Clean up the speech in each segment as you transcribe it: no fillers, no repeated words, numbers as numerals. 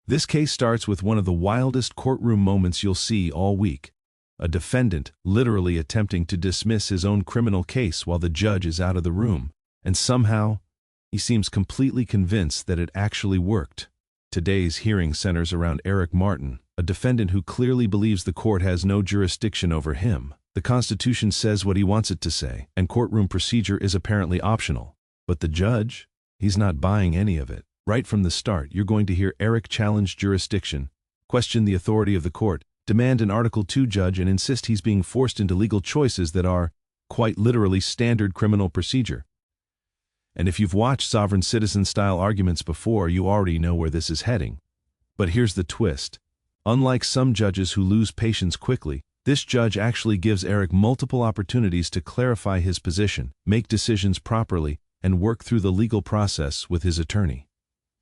This case starts with one of the wildest courtroom moments you'll see all week. A defendant literally attempting to dismiss his own criminal case while the judge is out of the room, and somehow, he seems completely convinced that it actually worked. Today's hearing centers around Eric Martin, a defendant who clearly believes the court has no jurisdiction over him. The Constitution says what he wants it to say, and courtroom procedure is apparently optional. But the judge? He's not buying any of it. Right from the start, you're going to hear Eric challenge jurisdiction, question the authority of the court, demand an Article 2 judge, and insist he's being forced into legal choices that are, quite literally, standard criminal procedure. And if you've watched sovereign citizen-style arguments before, you already know where this is heading. But here's the twist. Unlike some judges who lose patience quickly, this judge actually gives Eric multiple opportunities to clarify his position, make decisions properly, and work through the legal process with his attorney.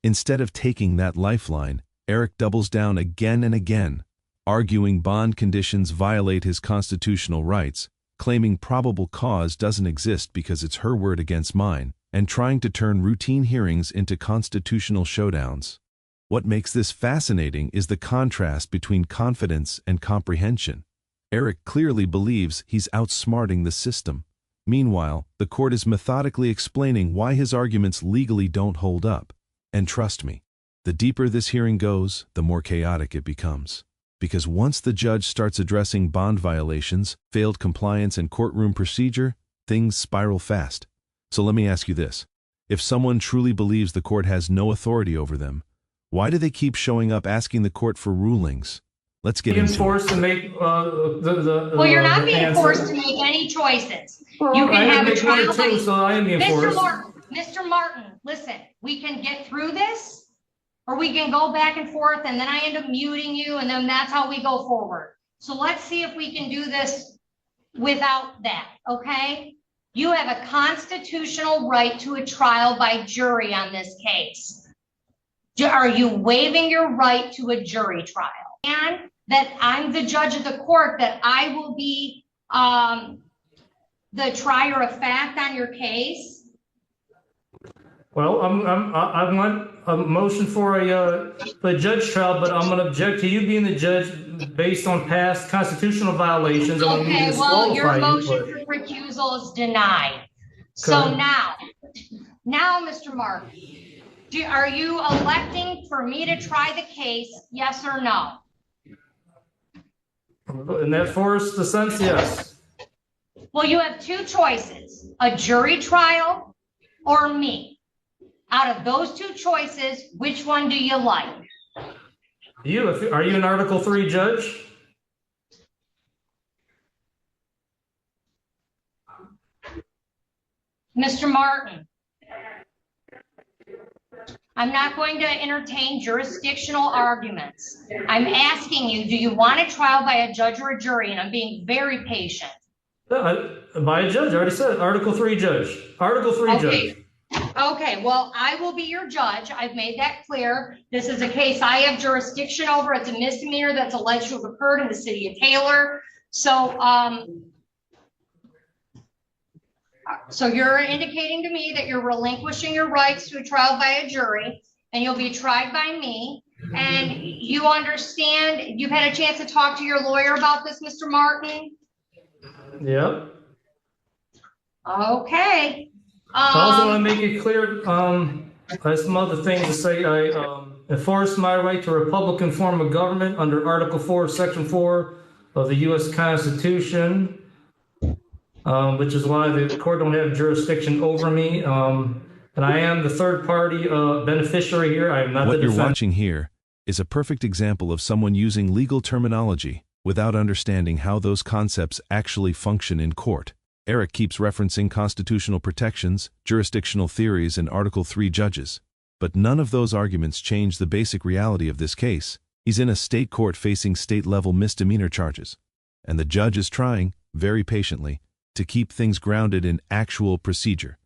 Instead of taking that lifeline, Eric doubles down again and again, arguing bond conditions violate his constitutional rights, claiming probable cause doesn't exist because it's her word against mine, and trying to turn routine hearings into constitutional showdowns. What makes this fascinating is the contrast between confidence and comprehension. Eric clearly believes he's outsmarting the system. Meanwhile, the court is methodically explaining why his arguments legally don't hold up. And trust me, the deeper this hearing goes, the more chaotic it becomes. Because once the judge starts addressing bond violations, failed compliance, and courtroom procedure, things spiral fast. So let me ask you this. If someone truly believes the court has no authority over them, why do they keep showing up asking the court for rulings? Let's get into it. Forced to make well, you're not being forced to make any choices. Well, you can have a trial too, so I am being forced. Mr. Martin, listen, we can get through this, or we can go back and forth, and then I end up muting you, and then that's how we go forward. So let's see if we can do this without that, okay? You have a constitutional right to a trial by jury on this case. Are you waiving your right to a jury trial? And that I'm the judge of the court, that I will be the trier of fact on your case? Well, I want a motion for a judge trial, but I'm going to object to you being the judge based on past constitutional violations. Okay, well, your motion for recusal is denied. Okay. So now, Mr. Martin, are you electing for me to try the case, yes or no? In that first sense, yes. Well, you have two choices, a jury trial or me. Out of those two choices, which one do you like? Are you an Article 3 judge? Mr. Martin, I'm not going to entertain jurisdictional arguments. I'm asking you, do you want a trial by a judge or a jury? And I'm being very patient. By a judge, I already said Article 3 judge. Article 3 judge. Okay, well, I will be your judge. I've made that clear. This is a case I have jurisdiction over. It's a misdemeanor that's alleged to have occurred in the city of Taylor. So, so you're indicating to me that you're relinquishing your rights to a trial by a jury, and you'll be tried by me. And you understand, you've had a chance to talk to your lawyer about this, Mr. Martin? Yep. Okay. I also want to make it clear, I have some other things to say. I enforce my right to a Republican form of government under Article 4, Section 4 of the U.S. Constitution, which is why the court don't have jurisdiction over me. And I am the third party beneficiary here. I am not the defendant. What you're watching here is a perfect example of someone using legal terminology without understanding how those concepts actually function in court. Eric keeps referencing constitutional protections, jurisdictional theories, and Article 3 judges. But none of those arguments change the basic reality of this case. He's in a state court facing state-level misdemeanor charges. And the judge is trying, very patiently, to keep things grounded in actual procedure.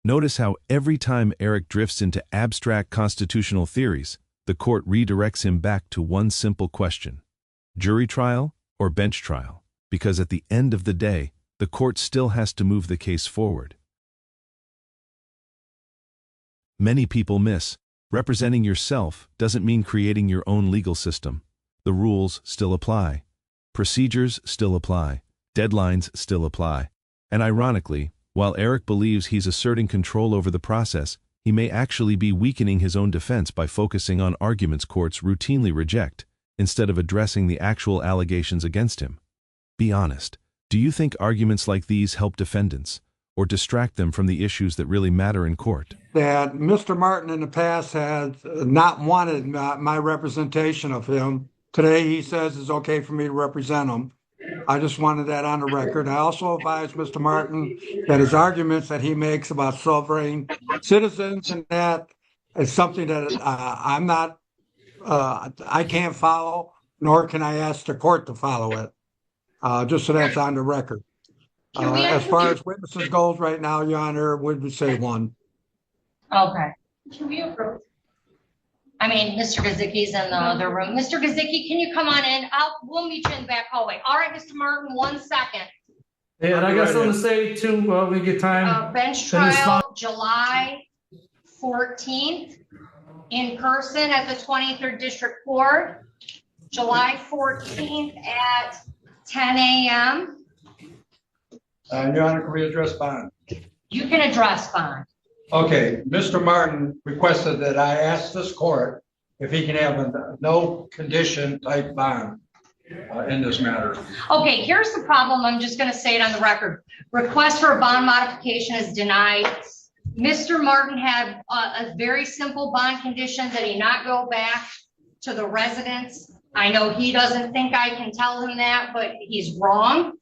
Notice how every time Eric drifts into abstract constitutional theories, the court redirects him back to one simple question: jury trial or bench trial? Because at the end of the day, the court still has to move the case forward. Many people miss Representing yourself doesn't mean creating your own legal system. The rules still apply. Procedures still apply. Deadlines still apply. And ironically, while Eric believes he's asserting control over the process, he may actually be weakening his own defense by focusing on arguments courts routinely reject, instead of addressing the actual allegations against him. Be honest. Do you think arguments like these help defendants, or distract them from the issues that really matter in court? That Mr. Martin in the past has not wanted my representation of him. Today he says it's okay for me to represent him. I just wanted that on the record. I also advise Mr. Martin that his arguments that he makes about sovereign citizens and that is something that I can't follow, nor can I ask the court to follow it. Just so that's on the record. As far as witnesses goes right now, Your Honor, would we say one? Okay. Can we approach? I mean, Mr. Gazicki's in the other room. Mr. Gazicki, can you come on in? We'll meet you in the back hallway. All right, Mr. Martin, 1 second. Yeah, and I got something to say too while we get time. Bench trial, July 14th, in person at the 23rd District Court. July 14th at 10 a.m. Your Honor, can we address bond? You can address bond. Okay, Mr. Martin requested that I ask this court if he can have a no condition type bond in this matter. Okay, here's the problem. I'm just going to say it on the record. Request for a bond modification is denied. Mr. Martin had a very simple bond condition that he not go back to the residence. I know he doesn't think I can tell him that, but he's wrong.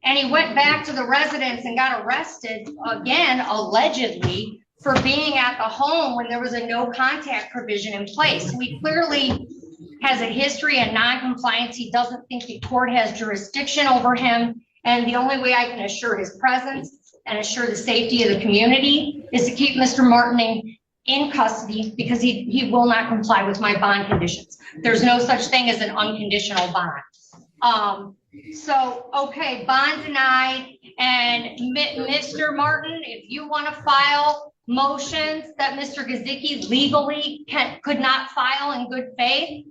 And he went back to the residence and got arrested again, allegedly, for being at the home when there was a no contact provision in place. He clearly has a history of non-compliance. He doesn't think the court has jurisdiction over him. And the only way I can assure his presence and assure the safety of the community is to keep Mr. Martin in custody, because he will not comply with my bond conditions. There's no such thing as an unconditional bond. So, okay, bond denied. And Mr. Martin, if you want to file motions that Mr. Gazicki legally could not file in good faith,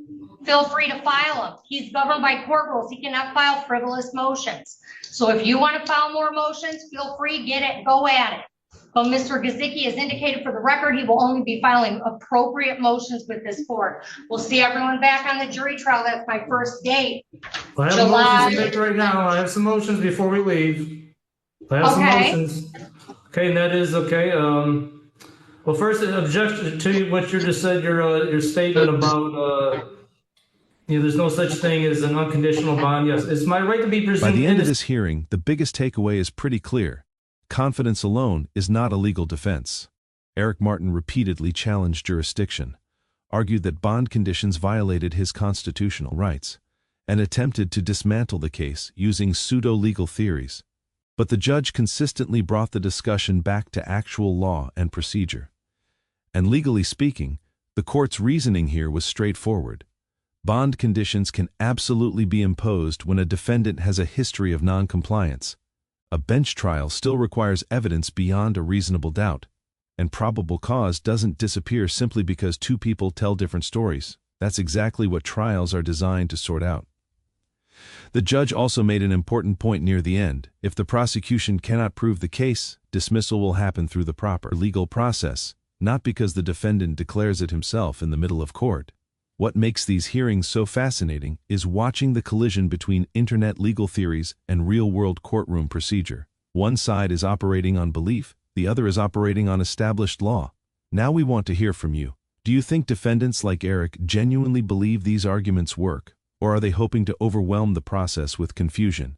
feel free to file them. He's governed by court rules. He cannot file frivolous motions. So if you want to file more motions, feel free, get it, go at it. But Mr. Gazicki has indicated for the record he will only be filing appropriate motions with this court. We'll see everyone back on the jury trial. That's my first date. I have motions to make right now. I have some motions before we leave. I have some motions. Okay, and that is okay. Well, first, objection to what you just said. Your statement about there's no such thing as an unconditional bond. Yes, it's my right to be presumed. By the end of this hearing, the biggest takeaway is pretty clear. Confidence alone is not a legal defense. Eric Martin repeatedly challenged jurisdiction, argued that bond conditions violated his constitutional rights, and attempted to dismantle the case using pseudo-legal theories. But the judge consistently brought the discussion back to actual law and procedure. And legally speaking, the court's reasoning here was straightforward. Bond conditions can absolutely be imposed when a defendant has a history of non-compliance. A bench trial still requires evidence beyond a reasonable doubt, and probable cause doesn't disappear simply because two people tell different stories. That's exactly what trials are designed to sort out. The judge also made an important point near the end. If the prosecution cannot prove the case, dismissal will happen through the proper legal process, not because the defendant declares it himself in the middle of court. What makes these hearings so fascinating is watching the collision between internet legal theories and real-world courtroom procedure. One side is operating on belief, the other is operating on established law. Now we want to hear from you. Do you think defendants like Eric genuinely believe these arguments work, or are they hoping to overwhelm the process with confusion?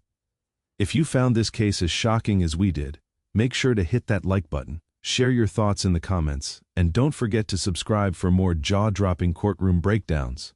If you found this case as shocking as we did, make sure to hit that like button. Share your thoughts in the comments, and don't forget to subscribe for more jaw-dropping courtroom breakdowns.